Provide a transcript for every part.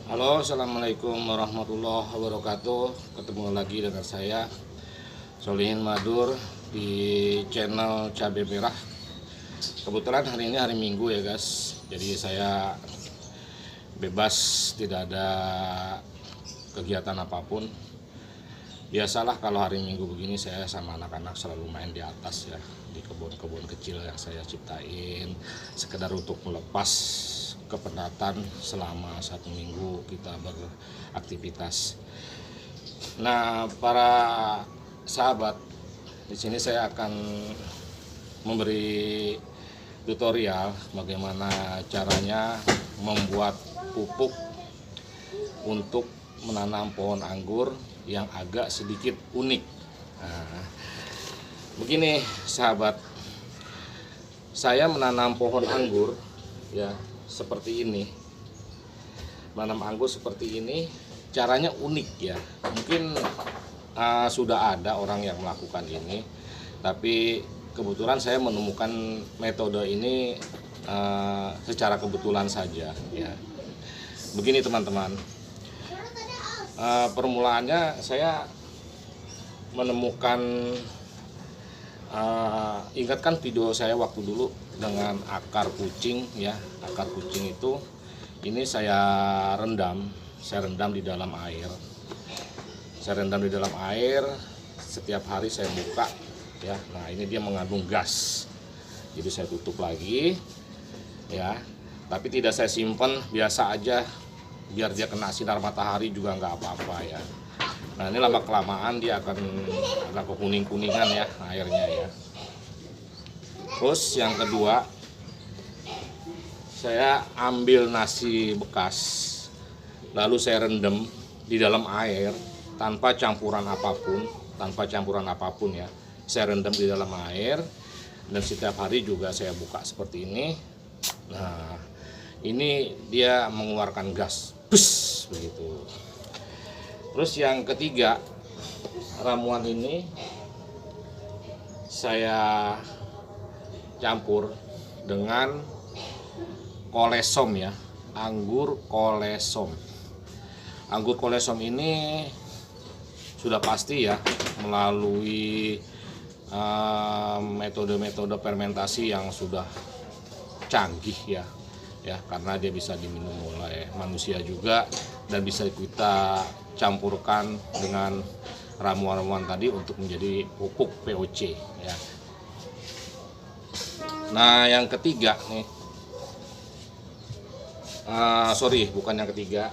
Halo, assalamualaikum warahmatullahi wabarakatuh. Ketemu lagi dengan saya Solihin Madur di channel Cabai Merah. Kebetulan hari ini hari Minggu ya guys, jadi saya bebas, tidak ada kegiatan apapun. Biasalah kalau hari Minggu begini saya sama anak-anak selalu main di atas ya, di kebun-kebun kecil yang saya ciptain, sekedar untuk melepas kepenatan selama 1 minggu kita beraktivitas. Nah, para sahabat, di sini saya akan memberi tutorial bagaimana caranya membuat pupuk untuk menanam pohon anggur yang agak sedikit unik. Nah, begini sahabat, saya menanam pohon anggur ya seperti ini. Menanam anggur seperti ini caranya unik ya. Mungkin sudah ada orang yang melakukan ini, tapi kebetulan saya menemukan metode ini secara kebetulan saja ya. Begini teman-teman, permulaannya saya menemukan, ingatkan video saya waktu dulu dengan akar kucing ya. Akar kucing itu ini saya rendam di dalam air. Saya rendam di dalam air, setiap hari saya buka ya. Nah, ini dia mengandung gas, jadi saya tutup lagi ya, tapi tidak saya simpan, biasa aja biar dia kena sinar matahari juga nggak apa-apa ya. Nah, ini lama kelamaan dia akan agak kuning-kuningan ya airnya ya. Terus yang kedua, saya ambil nasi bekas, lalu saya rendam di dalam air tanpa campuran apapun ya. Saya rendam di dalam air dan setiap hari juga saya buka seperti ini. Nah, ini dia mengeluarkan gas, bus begitu. Terus yang ketiga, ramuan ini saya campur dengan kolesom ya, anggur kolesom. Anggur kolesom ini sudah pasti ya melalui metode-metode fermentasi yang sudah canggih ya, karena dia bisa diminum oleh manusia juga dan bisa kita campurkan dengan ramuan-ramuan tadi untuk menjadi pupuk POC ya. Nah, yang ketiga nih, sorry bukan yang ketiga.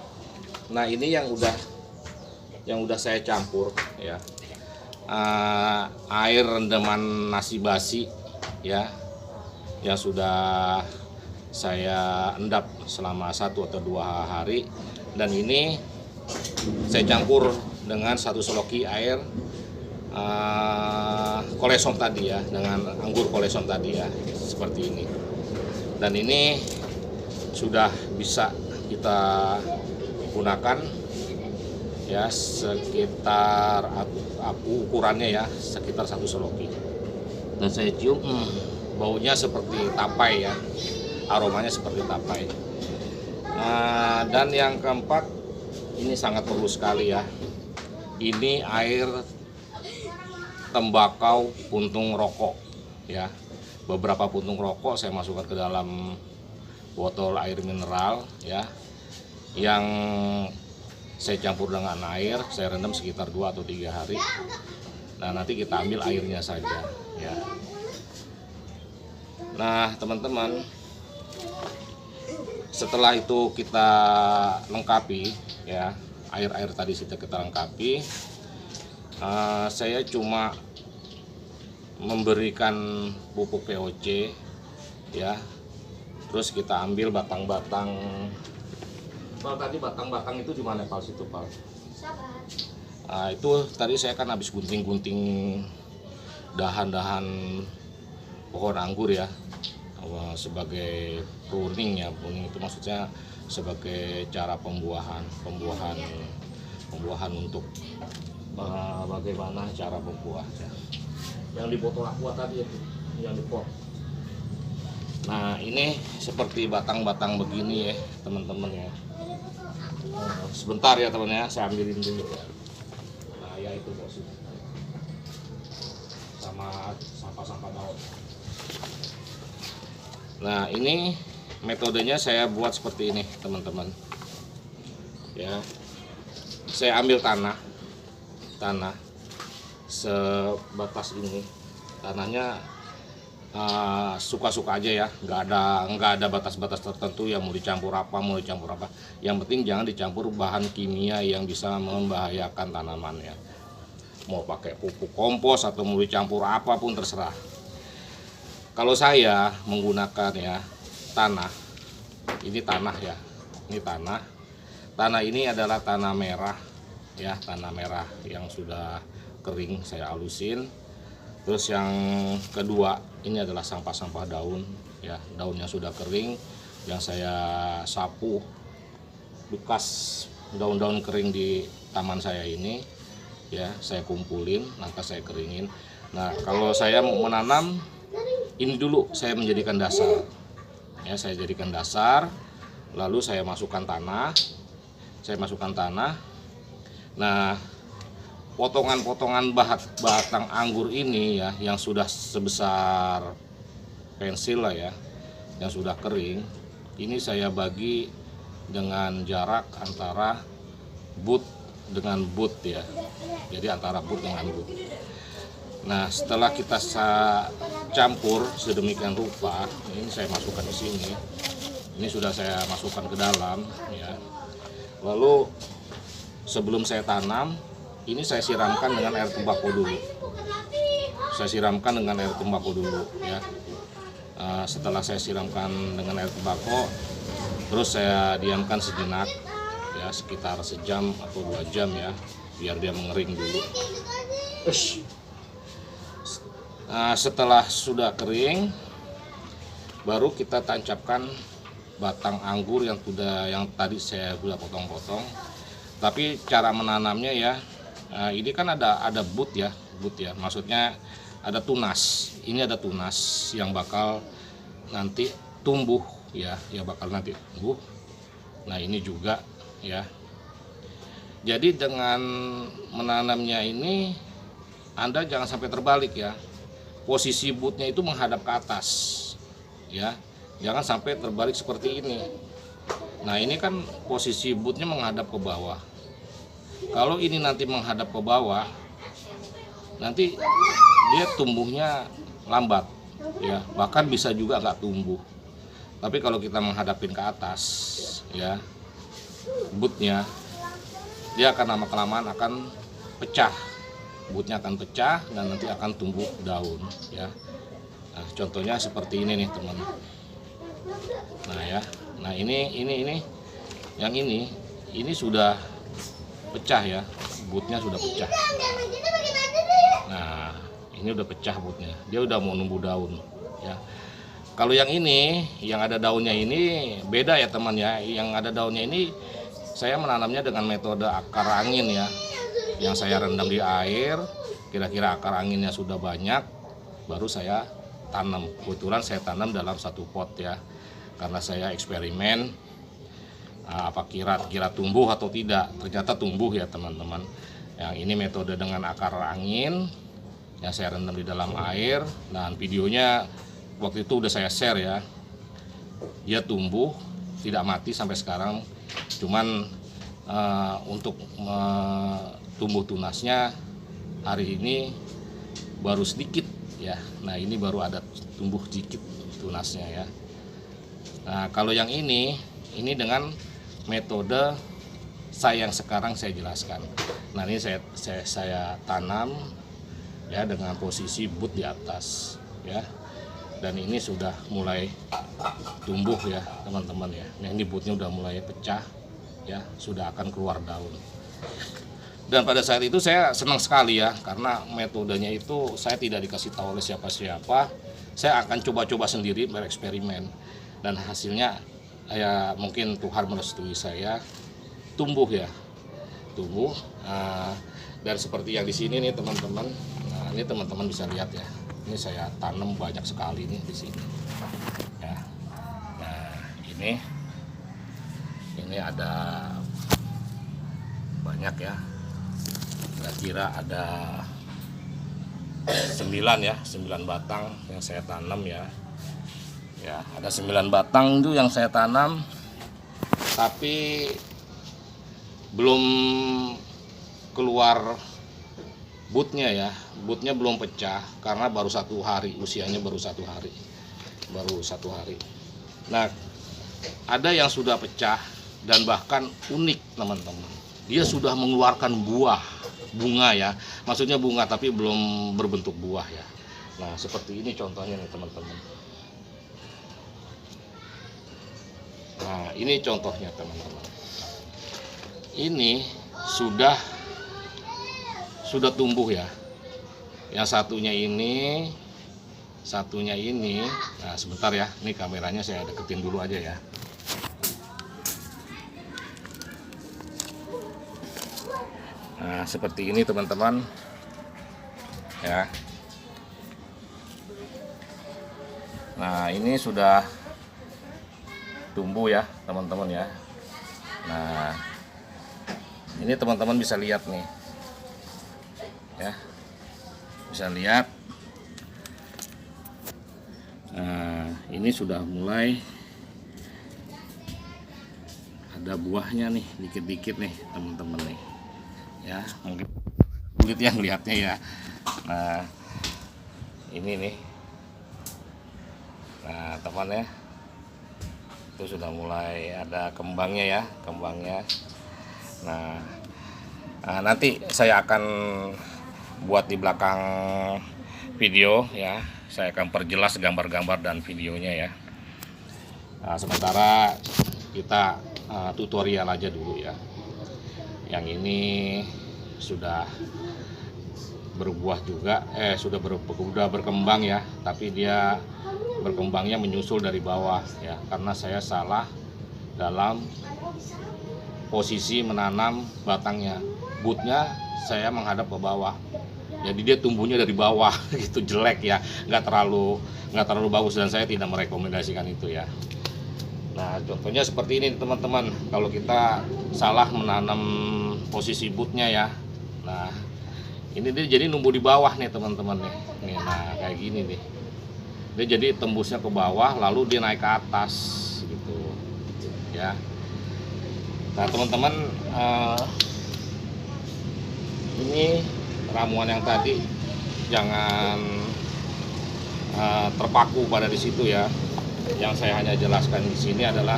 Nah, ini yang udah saya campur ya, air rendaman nasi basi ya, yang sudah saya endap selama 1 atau 2 hari, dan ini saya campur dengan 1 seloki air kolesom tadi ya, dengan anggur kolesom tadi ya, seperti ini. Dan ini sudah bisa kita gunakan ya, sekitar ukurannya ya sekitar 1 seloki. Dan saya cium, baunya seperti tapai ya, aromanya seperti tapai. Dan yang keempat, ini sangat perlu sekali ya, ini air tembakau puntung rokok ya. Beberapa puntung rokok saya masukkan ke dalam botol air mineral ya, yang saya campur dengan air, saya rendam sekitar 2 atau 3 hari. Nah, nanti kita ambil airnya saja ya. Nah, teman-teman, setelah itu kita lengkapi ya, air-air tadi sudah kita lengkapi. Saya cuma memberikan pupuk POC ya. Terus kita ambil batang-batang. Pal, tadi batang-batang itu di mana, Pal? Situ, Pal. Nah, itu tadi saya kan habis gunting-gunting dahan-dahan pohon anggur ya, sebagai pruning ya. Pruning itu maksudnya sebagai cara pembuahan untuk bagaimana cara membuah ya. Yang di botol aqua tadi itu, yang di pot. Nah ini seperti batang-batang begini ya teman-teman ya. Sebentar ya teman ya, saya ambilin dulu ya. Nah ya itu bos, sama sampah-sampah daun. Nah ini metodenya saya buat seperti ini teman-teman ya. Saya ambil tanah sebatas ini. Tanahnya suka-suka aja ya, nggak ada batas-batas tertentu yang mau dicampur apa. Yang penting jangan dicampur bahan kimia yang bisa membahayakan tanaman ya. Mau pakai pupuk kompos atau mau dicampur apapun terserah. Kalau saya menggunakan ya tanah, ini tanah ya, ini tanah ini adalah tanah merah ya, tanah merah yang sudah kering saya halusin. Terus yang kedua ini adalah sampah-sampah daun ya, daunnya sudah kering yang saya sapu bekas daun-daun kering di taman saya ini ya, saya kumpulin lantas saya keringin. Nah kalau saya mau menanam ini dulu saya menjadikan dasar ya, saya jadikan dasar lalu saya masukkan tanah. Nah potongan-potongan batang anggur ini ya, yang sudah sebesar pensil lah ya, yang sudah kering, ini saya bagi dengan jarak antara but dengan but ya, jadi antara but dengan but. Nah setelah kita campur sedemikian rupa, ini saya masukkan di sini, ini sudah saya masukkan ke dalam ya. Lalu sebelum saya tanam, ini saya siramkan dengan air tembakau dulu. Ya. Setelah saya siramkan dengan air tembakau, terus saya diamkan sejenak, ya sekitar sejam atau 2 jam ya, biar dia mengering dulu. Setelah sudah kering, baru kita tancapkan batang anggur yang tadi saya sudah potong-potong. Tapi cara menanamnya ya. Ini kan ada but ya, maksudnya ada tunas. Ini ada tunas yang bakal nanti tumbuh ya, bakal nanti tumbuh. Nah ini juga ya. Jadi dengan menanamnya ini Anda jangan sampai terbalik ya. Posisi butnya itu menghadap ke atas ya, jangan sampai terbalik seperti ini. Nah ini kan posisi butnya menghadap ke bawah. Kalau ini nanti menghadap ke bawah, nanti dia tumbuhnya lambat ya, bahkan bisa juga nggak tumbuh. Tapi kalau kita menghadapin ke atas ya, butnya dia akan lama-kelamaan akan pecah, butnya akan pecah dan nanti akan tumbuh daun ya. Nah contohnya seperti ini nih teman. Nah ya, nah ini yang ini sudah pecah ya, butnya sudah pecah. Nah ini udah pecah butnya, dia udah mau numbuh daun ya. Kalau yang ini yang ada daunnya ini beda ya teman ya. Yang ada daunnya ini saya menanamnya dengan metode akar angin ya, yang saya rendam di air, kira-kira akar anginnya sudah banyak baru saya tanam. Kebetulan saya tanam dalam satu pot ya, karena saya eksperimen apa kira tumbuh atau tidak. Ternyata tumbuh ya teman-teman. Yang ini metode dengan akar angin yang saya rendam di dalam air, dan videonya waktu itu udah saya share ya. Dia tumbuh, tidak mati sampai sekarang, cuman untuk tumbuh tunasnya hari ini baru sedikit ya. Nah ini baru ada tumbuh sedikit tunasnya ya. Nah kalau yang ini dengan metode saya yang sekarang saya jelaskan. Nah ini saya tanam ya dengan posisi but di atas ya, dan ini sudah mulai tumbuh ya teman-teman ya. Nah ini butnya udah mulai pecah ya, sudah akan keluar daun. Dan pada saat itu saya senang sekali ya, karena metodenya itu saya tidak dikasih tahu oleh siapa-siapa. Saya akan coba-coba sendiri, bereksperimen, dan hasilnya ya mungkin Tuhan merestui saya, tumbuh ya, tumbuh. Dan seperti yang di sini nih teman-teman. Nah ini teman-teman bisa lihat ya, ini saya tanam banyak sekali nih di sini ya. ini ada banyak ya, kira-kira ada 9 ya, 9 batang yang saya tanam ya. Ya, ada 9 batang itu yang saya tanam, tapi belum keluar butnya ya. Butnya belum pecah karena baru 1 hari, usianya baru 1 hari. Nah, ada yang sudah pecah dan bahkan unik teman-teman. Dia sudah mengeluarkan bunga ya, maksudnya bunga tapi belum berbentuk buah ya. Nah, seperti ini contohnya nih teman-teman. Nah, ini contohnya teman-teman. Ini sudah tumbuh ya. Yang satunya ini, nah sebentar ya, ini kameranya saya deketin dulu aja ya. Nah, seperti ini teman-teman ya. Nah, ini sudah tumbuh ya teman-teman ya. Nah, ini teman-teman bisa lihat nih ya, bisa lihat. Nah, ini sudah mulai ada buahnya nih, dikit-dikit nih teman-teman nih ya, mungkin sulit yang lihatnya ya. Nah, ini nih, nah teman ya, itu sudah mulai ada kembangnya ya, nah, nanti saya akan buat di belakang video ya, saya akan perjelas gambar-gambar dan videonya ya. Nah, sementara kita tutorial aja dulu ya. Yang ini sudah berbuah juga, sudah berkembang ya, tapi dia berkembangnya menyusul dari bawah ya, karena saya salah dalam posisi menanam batangnya. Butnya saya menghadap ke bawah, jadi dia tumbuhnya dari bawah gitu, jelek ya, nggak terlalu bagus, dan saya tidak merekomendasikan itu ya. Nah, contohnya seperti ini teman-teman, kalau kita salah menanam posisi butnya ya. Nah, ini dia jadi numbuh di bawah nih teman-teman nih. Nah, kayak gini nih, dia jadi tembusnya ke bawah lalu dia naik ke atas gitu ya. Nah teman-teman, ini ramuan yang tadi jangan terpaku pada di situ ya. Yang saya hanya jelaskan di sini adalah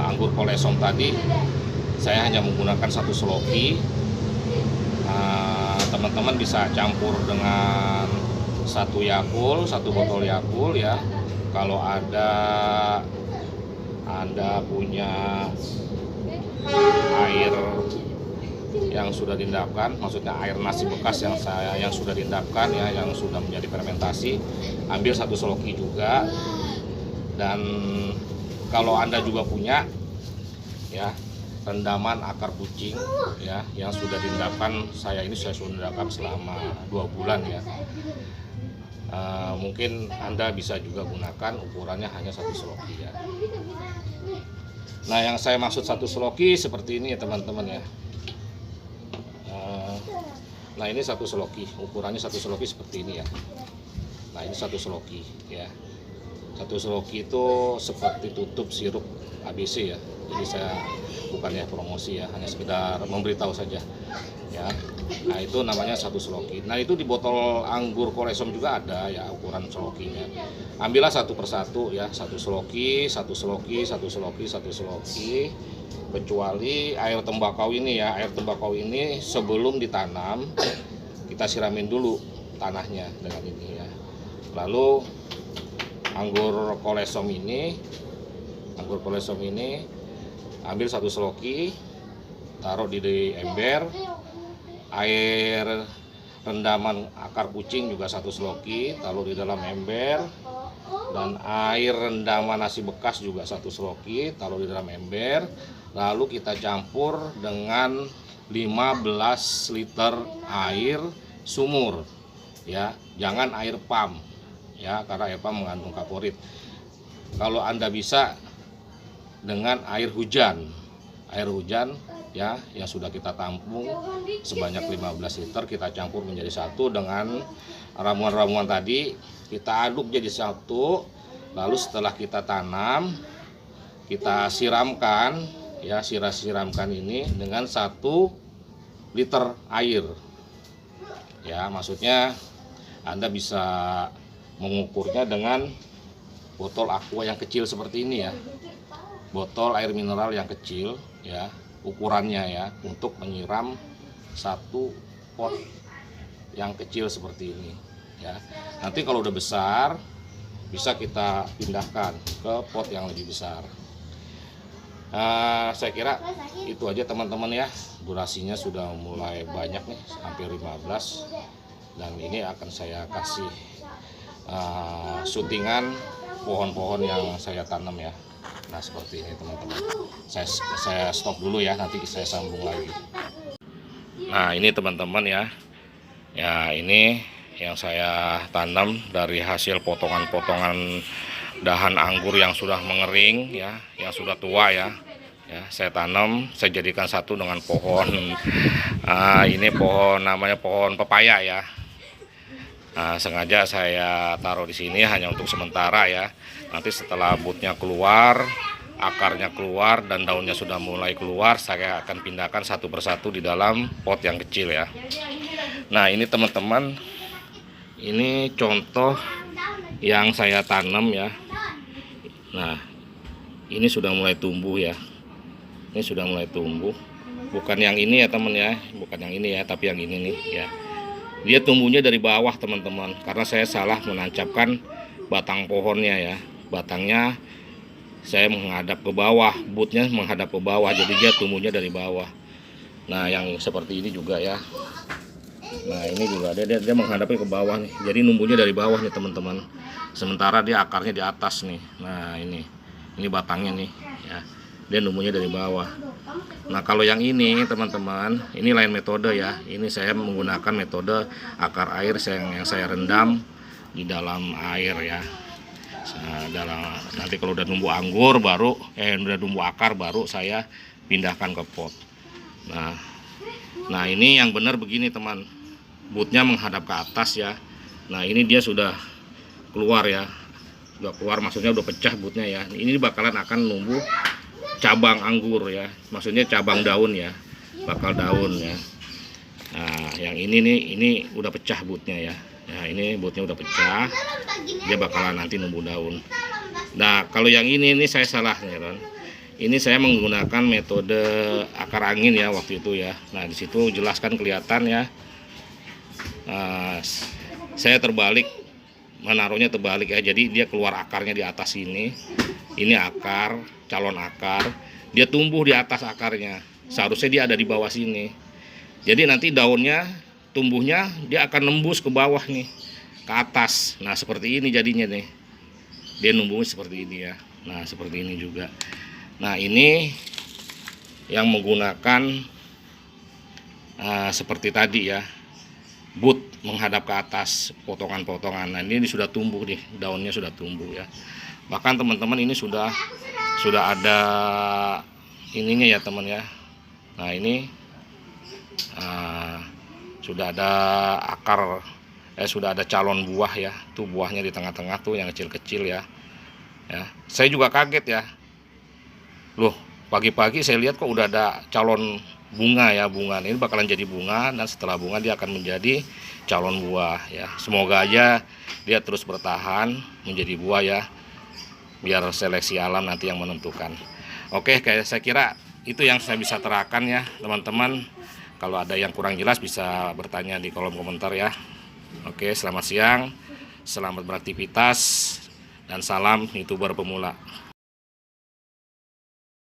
anggur kolesom tadi saya hanya menggunakan 1 seloki. Teman-teman bisa campur dengan 1 Yakult, 1 botol Yakult ya. Kalau Anda punya air yang sudah diendapkan, maksudnya air nasi bekas yang sudah diendapkan ya, yang sudah menjadi fermentasi, ambil 1 seloki juga. Dan kalau Anda juga punya ya rendaman akar kucing ya yang sudah diendapkan, saya sudah endapkan selama 2 bulan ya. Mungkin Anda bisa juga gunakan, ukurannya hanya 1 seloki ya. Nah, yang saya maksud 1 seloki seperti ini ya teman-teman ya. Nah, ini 1 seloki, ukurannya 1 seloki seperti ini ya. Nah, ini 1 seloki ya. 1 seloki itu seperti tutup sirup ABC ya. Jadi saya bukannya promosi ya, hanya sekedar memberitahu saja ya. Nah, itu namanya 1 seloki. Nah, itu di botol anggur kolesom juga ada ya ukuran selokinya. Ambillah 1 persatu ya, 1 seloki, 1 seloki, 1 seloki, 1 seloki. Kecuali air tembakau ini ya, air tembakau ini sebelum ditanam kita siramin dulu tanahnya dengan ini ya. Lalu anggur kolesom ini ambil 1 seloki, taruh di ember. Air rendaman akar kucing juga 1 seloki, taruh di dalam ember. Dan air rendaman nasi bekas juga 1 seloki, taruh di dalam ember. Lalu kita campur dengan 15 liter air sumur ya, jangan air pam ya, karena air pam mengandung kaporit. Kalau Anda bisa dengan air hujan. Air hujan ya yang sudah kita tampung sebanyak 15 liter kita campur menjadi satu dengan ramuan-ramuan tadi, kita aduk jadi satu. Lalu setelah kita tanam, kita siramkan ya, siramkan ini dengan 1 liter air. Ya, maksudnya Anda bisa mengukurnya dengan botol aqua yang kecil seperti ini ya. Botol air mineral yang kecil ya, ukurannya ya, untuk menyiram 1 pot yang kecil seperti ini ya. Nanti kalau udah besar bisa kita pindahkan ke pot yang lebih besar. Saya kira itu aja teman-teman ya. Durasinya sudah mulai banyak nih, hampir 15. Dan ini akan saya kasih syutingan pohon-pohon yang saya tanam ya. Nah seperti ini teman-teman. Saya stop dulu ya, nanti saya sambung lagi. Nah ini teman-teman ya. Ya ini yang saya tanam dari hasil potongan-potongan dahan anggur yang sudah mengering ya, yang sudah tua ya. Ya, saya tanam, saya jadikan satu dengan pohon. Ini pohon namanya pohon pepaya ya. Sengaja saya taruh di sini hanya untuk sementara ya. Nanti setelah butnya keluar, akarnya keluar dan daunnya sudah mulai keluar, saya akan pindahkan satu persatu di dalam pot yang kecil ya. Nah ini teman-teman, ini contoh yang saya tanam ya. Nah ini sudah mulai tumbuh ya. Ini sudah mulai tumbuh. Bukan yang ini ya teman ya, bukan yang ini ya, tapi yang ini nih ya. Dia tumbuhnya dari bawah teman-teman, karena saya salah menancapkan batang pohonnya ya. Batangnya saya menghadap ke bawah, butnya menghadap ke bawah, jadi dia tumbuhnya dari bawah. Nah yang seperti ini juga ya. Nah ini juga dia menghadapnya ke bawah nih, jadi numbuhnya dari bawah nih teman-teman. Sementara dia akarnya di atas nih. Nah ini batangnya nih ya, dia numbuhnya dari bawah. Nah kalau yang ini teman-teman, ini lain metode ya. Ini saya menggunakan metode akar air yang saya rendam di dalam air ya. Nah, nanti kalau udah numbuh anggur baru udah numbuh akar baru saya pindahkan ke pot. Nah ini yang benar begini teman, butnya menghadap ke atas ya. Nah ini dia sudah keluar ya, sudah keluar, maksudnya udah pecah butnya ya. Ini bakalan akan numbuh cabang anggur ya, maksudnya cabang daun ya, bakal daun ya. Nah yang ini nih, ini udah pecah butnya ya. Nah ini butnya udah pecah, dia bakalan nanti numbuh daun. Nah kalau yang ini saya salah nih kan. Ini saya menggunakan metode akar angin ya waktu itu ya. Nah di situ jelaskan kelihatan ya. Saya terbalik, menaruhnya terbalik ya. Jadi dia keluar akarnya di atas ini. Ini akar, calon akar. Dia tumbuh di atas akarnya. Seharusnya dia ada di bawah sini. Jadi nanti daunnya, tumbuhnya dia akan nembus ke bawah nih, ke atas. Nah seperti ini jadinya nih. Dia numbuhnya seperti ini ya. Nah seperti ini juga. Nah ini yang menggunakan seperti tadi ya, but menghadap ke atas, potongan-potongan. Nah ini sudah tumbuh nih, daunnya sudah tumbuh ya. Bahkan teman-teman ini sudah ada ininya ya teman ya. Nah ini sudah ada akar, sudah ada calon buah ya. Tuh buahnya di tengah-tengah tuh yang kecil-kecil ya. Saya juga kaget ya. Loh, pagi-pagi saya lihat kok udah ada calon bunga ya. Bunga ini bakalan jadi bunga, dan setelah bunga dia akan menjadi calon buah ya. Semoga aja dia terus bertahan menjadi buah ya, biar seleksi alam nanti yang menentukan. Oke, saya kira itu yang saya bisa terangkan ya teman-teman. Kalau ada yang kurang jelas bisa bertanya di kolom komentar ya. Oke, selamat siang, selamat beraktivitas, dan salam YouTuber pemula.